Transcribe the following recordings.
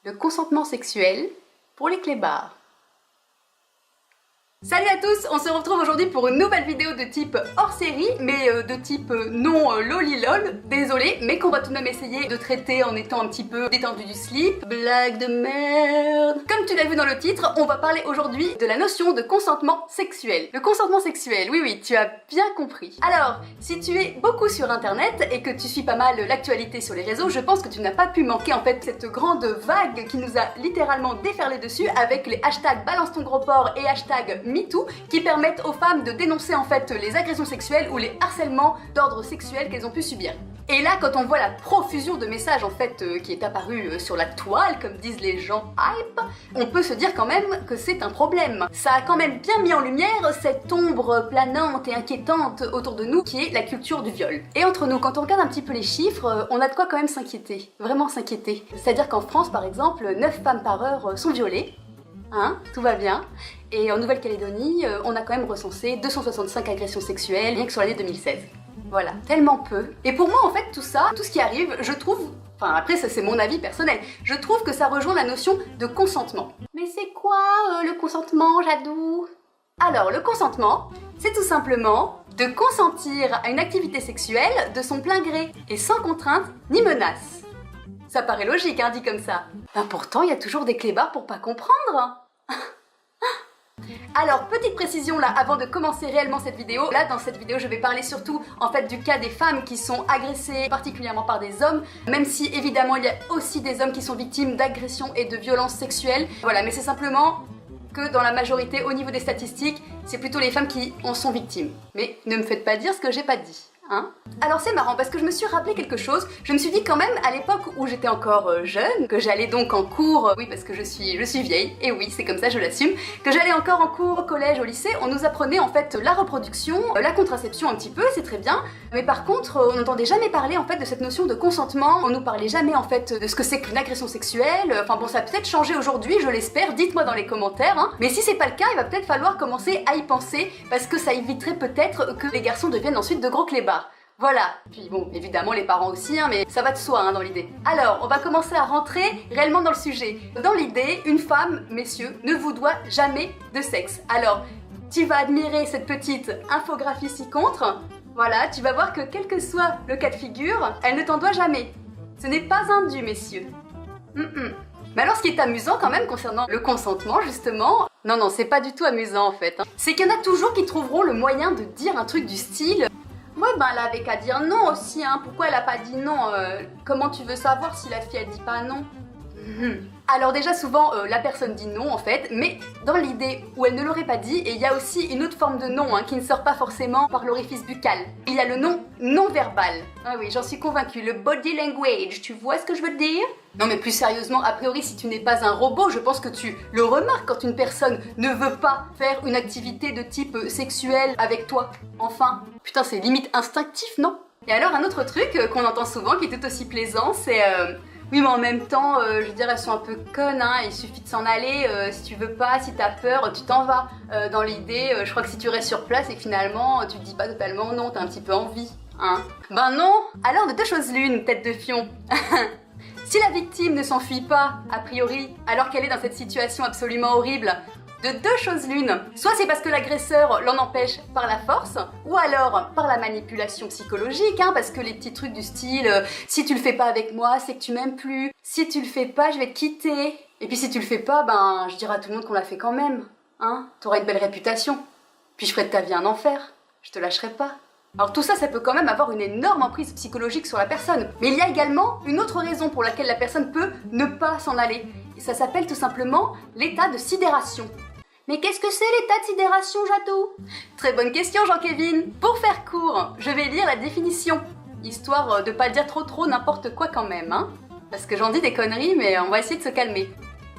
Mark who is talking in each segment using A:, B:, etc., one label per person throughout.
A: le consentement sexuel pour les clébards. Salut à tous, on se retrouve aujourd'hui pour une nouvelle vidéo de type hors série, mais de type non lolilol, désolé, mais qu'on va tout de même essayer de traiter en étant un petit peu détendu du slip. Blague de merde. Comme tu l'as vu dans le titre, on va parler aujourd'hui de la notion de consentement sexuel. Le consentement sexuel, oui, tu as bien compris. Alors, si tu es beaucoup sur internet et que tu suis pas mal l'actualité sur les réseaux, je pense que tu n'as pas pu manquer en fait cette grande vague qui nous a littéralement déferlé dessus avec les hashtags balance ton gros porc et hashtag MeToo qui permettent aux femmes de dénoncer en fait les agressions sexuelles ou les harcèlements d'ordre sexuel qu'elles ont pu subir. Et là, quand on voit la profusion de messages en fait qui est apparue sur la toile, comme disent les gens hype, on peut se dire quand même que c'est un problème. Ça a quand même bien mis en lumière cette ombre planante et inquiétante autour de nous qui est la culture du viol. Et entre nous, quand on regarde un petit peu les chiffres, on a de quoi quand même s'inquiéter, vraiment s'inquiéter. C'est-à-dire qu'en France, par exemple, 9 femmes par heure sont violées. Hein, tout va bien. Et en Nouvelle-Calédonie, on a quand même recensé 265 agressions sexuelles rien que sur l'année 2016. Voilà, tellement peu. Et pour moi, en fait, tout ça, tout ce qui arrive, je trouve, enfin après ça c'est mon avis personnel, je trouve que ça rejoint la notion de consentement. Mais c'est quoi le consentement, Jadou? Alors, le consentement, c'est tout simplement de consentir à une activité sexuelle de son plein gré et sans contrainte ni menace. Ça paraît logique, hein, dit comme ça. Ben pourtant, il y a toujours des clébards pour pas comprendre. Alors, petite précision là, avant de commencer réellement cette vidéo. Là, dans cette vidéo, je vais parler surtout en fait du cas des femmes qui sont agressées particulièrement par des hommes, même si évidemment il y a aussi des hommes qui sont victimes d'agressions et de violences sexuelles. Voilà, mais c'est simplement que dans la majorité, au niveau des statistiques, c'est plutôt les femmes qui en sont victimes. Mais ne me faites pas dire ce que j'ai pas dit. Hein? Alors c'est marrant parce que je me suis rappelé quelque chose. Je me suis dit quand même à l'époque où j'étais encore jeune, que j'allais donc en cours, oui parce que je suis vieille, et oui c'est comme ça je l'assume, que j'allais encore en cours au collège, au lycée, on nous apprenait en fait la reproduction, la contraception un petit peu, c'est très bien, mais par contre on n'entendait jamais parler en fait de cette notion de consentement, on nous parlait jamais en fait de ce que c'est qu'une agression sexuelle, enfin bon ça a peut-être changé aujourd'hui, je l'espère, dites-moi dans les commentaires, hein. Mais si c'est pas le cas, il va peut-être falloir commencer à y penser, parce que ça éviterait peut-être que les garçons deviennent ensuite de gros clébards. Voilà, puis bon, évidemment les parents aussi, hein, mais ça va de soi hein, dans l'idée. Alors, on va commencer à rentrer réellement dans le sujet. Dans l'idée, une femme, messieurs, ne vous doit jamais de sexe. Alors, tu vas admirer cette petite infographie ci-contre. Voilà, tu vas voir que quel que soit le cas de figure, elle ne t'en doit jamais. Ce n'est pas un dû, messieurs. Mais alors, ce qui est amusant quand même concernant le consentement, justement... Non, c'est pas du tout amusant en fait. Hein. C'est qu'il y en a toujours qui trouveront le moyen de dire un truc du style... Ouais ben elle avait qu'à dire non aussi hein, pourquoi elle a pas dit non comment tu veux savoir si la fille elle dit pas non? Alors déjà souvent la personne dit non en fait, mais dans l'idée où elle ne l'aurait pas dit, et il y a aussi une autre forme de non hein, qui ne sort pas forcément par l'orifice buccal. Il y a le non non verbal. Ah oui j'en suis convaincue, le body language, tu vois ce que je veux te dire? Non mais plus sérieusement, a priori si tu n'es pas un robot, je pense que tu le remarques quand une personne ne veut pas faire une activité de type sexuel avec toi. Enfin, putain c'est limite instinctif, non? Et alors un autre truc qu'on entend souvent qui est tout aussi plaisant, c'est oui mais en même temps, je veux dire elles sont un peu connes, hein, il suffit de s'en aller, si tu veux pas, si t'as peur, tu t'en vas. Dans l'idée, je crois que si tu restes sur place et que finalement tu te dis pas totalement non, t'as un petit peu envie, hein? Ben non! Alors de deux choses l'une, tête de fion. Si la victime ne s'enfuit pas, a priori, alors qu'elle est dans cette situation absolument horrible, de deux choses l'une, soit c'est parce que l'agresseur l'en empêche par la force, ou alors par la manipulation psychologique, hein, parce que les petits trucs du style si tu le fais pas avec moi, c'est que tu m'aimes plus, si tu le fais pas, je vais te quitter, et puis si tu le fais pas, ben je dirai à tout le monde qu'on l'a fait quand même, hein, t'auras une belle réputation, puis je ferai de ta vie un enfer, je te lâcherai pas. Alors tout ça, ça peut quand même avoir une énorme emprise psychologique sur la personne. Mais il y a également une autre raison pour laquelle la personne peut ne pas s'en aller. Et ça s'appelle tout simplement l'état de sidération. Mais qu'est-ce que c'est l'état de sidération, Jadou? Très bonne question, Jean-Kévin. Pour faire court, je vais lire la définition. Histoire de pas dire trop n'importe quoi quand même, hein. Parce que j'en dis des conneries, mais on va essayer de se calmer.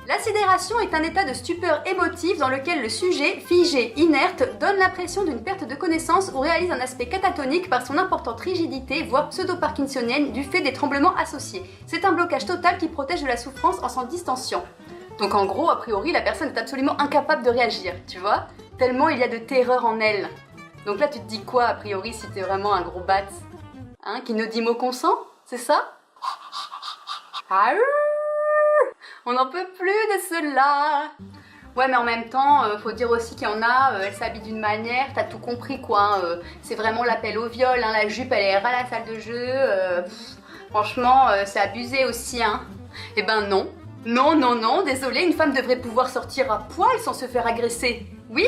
A: La sidération est un état de stupeur émotive dans lequel le sujet, figé, inerte, donne l'impression d'une perte de connaissance ou réalise un aspect catatonique par son importante rigidité, voire pseudo-parkinsonienne, du fait des tremblements associés. C'est un blocage total qui protège de la souffrance en s'en distanciant. Donc en gros, a priori, la personne est absolument incapable de réagir, tu vois? Tellement il y a de terreur en elle. Donc là, tu te dis quoi, a priori, si t'es vraiment un gros bat? Hein, qui ne dit mot consent? C'est ça? Ah, On n'en peut plus de cela. Ouais, mais en même temps, faut dire aussi qu'il y en a, elles s'habillent d'une manière, t'as tout compris quoi. C'est vraiment l'appel au viol, hein, la jupe elle est à la salle de jeu. Franchement, c'est abusé aussi, hein. Eh ben non. Non, non, non, désolé, une femme devrait pouvoir sortir à poil sans se faire agresser. Oui?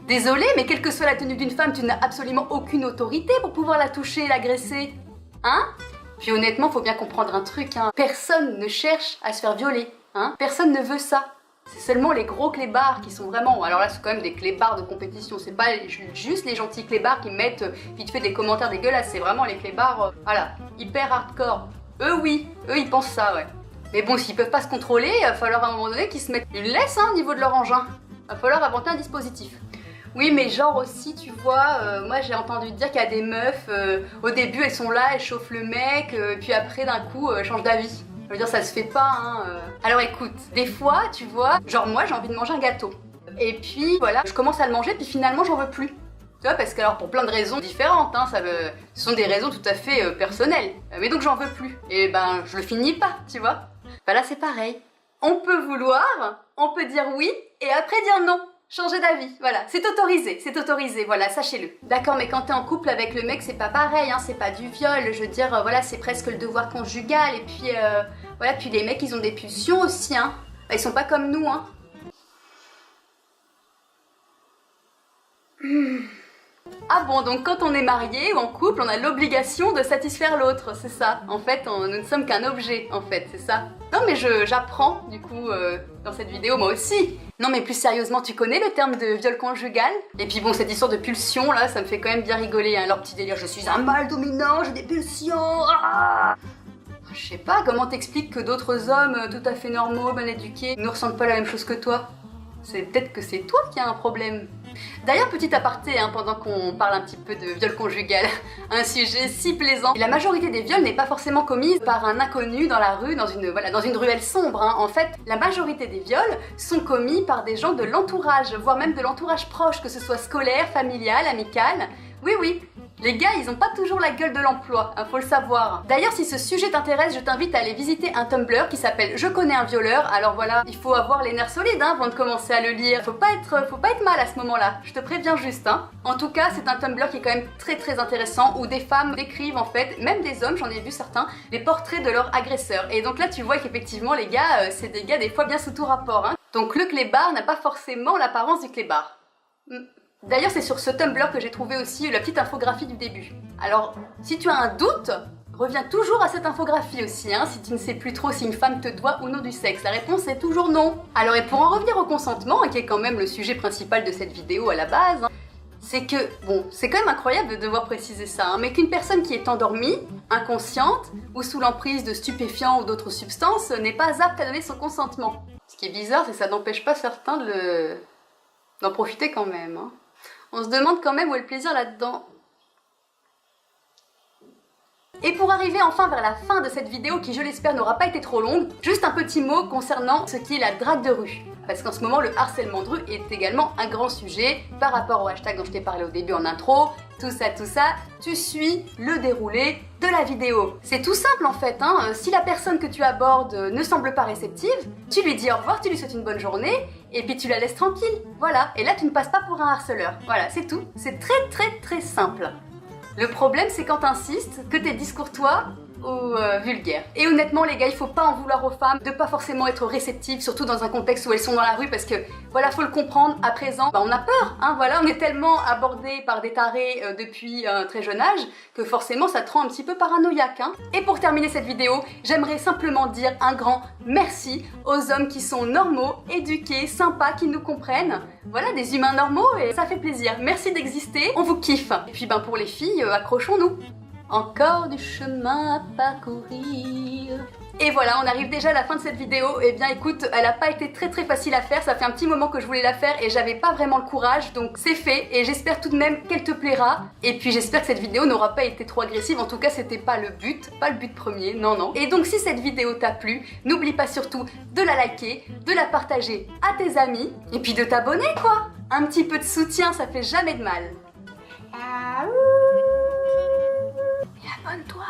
A: Désolé, mais quelle que soit la tenue d'une femme, tu n'as absolument aucune autorité pour pouvoir la toucher et l'agresser. Hein? Puis honnêtement, faut bien comprendre un truc, hein. Personne ne cherche à se faire violer, hein. Personne ne veut ça. C'est seulement les gros clébards qui sont vraiment... Alors là, c'est quand même des clébards de compétition. C'est pas juste les gentils clébards qui mettent vite fait des commentaires dégueulasses. C'est vraiment les clébards, voilà, hyper hardcore. Eux, oui. Eux, ils pensent ça, ouais. Mais bon, s'ils peuvent pas se contrôler, il va falloir à un moment donné qu'ils se mettent une laisse, hein, au niveau de leur engin. Il va falloir inventer un dispositif. Oui, mais genre aussi, tu vois, moi j'ai entendu dire qu'il y a des meufs, au début elles sont là, elles chauffent le mec, puis après d'un coup, elles changent d'avis. Je veux dire, ça se fait pas, hein. Alors écoute, des fois, tu vois, genre moi j'ai envie de manger un gâteau. Et puis voilà, je commence à le manger, puis finalement j'en veux plus. Tu vois, parce que alors pour plein de raisons différentes, hein, ce sont des raisons tout à fait personnelles. Mais donc j'en veux plus. Et ben, je le finis pas, tu vois. Bah là c'est pareil. On peut vouloir, on peut dire oui, et après dire non. Changer d'avis, voilà, c'est autorisé, voilà, sachez-le. D'accord, mais quand t'es en couple avec le mec, c'est pas pareil, hein, c'est pas du viol, je veux dire, voilà, c'est presque le devoir conjugal, et puis, voilà, puis les mecs, ils ont des pulsions aussi, hein, ils sont pas comme nous, hein. Ah bon, donc quand on est marié ou en couple, on a l'obligation de satisfaire l'autre, c'est ça. En fait, nous ne sommes qu'un objet, en fait, c'est ça. Non mais j'apprends, du coup, dans cette vidéo, moi aussi. Non mais plus sérieusement, tu connais le terme de viol conjugal? Et puis bon, cette histoire de pulsion, là, ça me fait quand même bien rigoler, hein, leur petit délire, je suis un mâle dominant, j'ai des pulsions, ah. Je sais pas, comment t'expliques que d'autres hommes tout à fait normaux, bien éduqués, ne ressentent pas la même chose que toi? C'est peut-être que c'est toi qui as un problème. D'ailleurs, petit aparté, hein, pendant qu'on parle un petit peu de viol conjugal, un sujet si plaisant. La majorité des viols n'est pas forcément commise par un inconnu dans la rue, dans une ruelle sombre. Hein. En fait, la majorité des viols sont commis par des gens de l'entourage, voire même de l'entourage proche, que ce soit scolaire, familial, amical. Oui, oui. Les gars, ils ont pas toujours la gueule de l'emploi, hein, faut le savoir. D'ailleurs, si ce sujet t'intéresse, je t'invite à aller visiter un Tumblr qui s'appelle Je connais un violeur. Alors voilà, il faut avoir les nerfs solides, hein, avant de commencer à le lire. Faut pas être mal à ce moment-là, je te préviens juste, hein. En tout cas, c'est un Tumblr qui est quand même très très intéressant, où des femmes décrivent en fait, même des hommes, j'en ai vu certains, les portraits de leurs agresseurs. Et donc là, tu vois qu'effectivement, les gars, c'est des gars des fois bien sous tout rapport, hein. Donc le clébard n'a pas forcément l'apparence du clébard. D'ailleurs, c'est sur ce Tumblr que j'ai trouvé aussi la petite infographie du début. Alors, si tu as un doute, reviens toujours à cette infographie aussi, hein, si tu ne sais plus trop si une femme te doit ou non du sexe. La réponse est toujours non. Alors, et pour en revenir au consentement, qui est quand même le sujet principal de cette vidéo à la base, hein, c'est que, bon, c'est quand même incroyable de devoir préciser ça, hein, mais qu'une personne qui est endormie, inconsciente, ou sous l'emprise de stupéfiants ou d'autres substances, n'est pas apte à donner son consentement. Ce qui est bizarre, c'est que ça n'empêche pas certains d'en profiter quand même, hein. On se demande quand même où est le plaisir là-dedans. Et pour arriver enfin vers la fin de cette vidéo qui, je l'espère, n'aura pas été trop longue, juste un petit mot concernant ce qui est la drague de rue. Parce qu'en ce moment, le harcèlement de rue est également un grand sujet par rapport au hashtag dont je t'ai parlé au début en intro. Tout ça, tu suis le déroulé de la vidéo. C'est tout simple en fait, hein. Si la personne que tu abordes ne semble pas réceptive, tu lui dis au revoir, tu lui souhaites une bonne journée, et puis tu la laisses tranquille. Voilà, et là tu ne passes pas pour un harceleur. Voilà, c'est tout. C'est très très très simple. Le problème, c'est quand t'insistes, que t'es discourtois ou vulgaire. Et honnêtement, les gars, il faut pas en vouloir aux femmes de pas forcément être réceptives, surtout dans un contexte où elles sont dans la rue, parce que, voilà, faut le comprendre, à présent, on a peur, hein, voilà, on est tellement abordé par des tarés depuis un très jeune âge, que forcément, ça te rend un petit peu paranoïaque, hein. Et pour terminer cette vidéo, j'aimerais simplement dire un grand merci aux hommes qui sont normaux, éduqués, sympas, qui nous comprennent. Voilà, des humains normaux, et ça fait plaisir. Merci d'exister, on vous kiffe. Et puis, pour les filles, accrochons-nous. Encore du chemin à parcourir. Et voilà, on arrive déjà à la fin de cette vidéo. Eh bien écoute, elle a pas été très très facile à faire, ça fait un petit moment que je voulais la faire et j'avais pas vraiment le courage, donc c'est fait et j'espère tout de même qu'elle te plaira. Et puis j'espère que cette vidéo n'aura pas été trop agressive, en tout cas c'était pas le but premier, non non. Et donc si cette vidéo t'a plu, n'oublie pas surtout de la liker, de la partager à tes amis et puis de t'abonner quoi. Un petit peu de soutien, ça fait jamais de mal. Abonne-toi.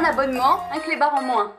A: abonnement, un clébard en moins.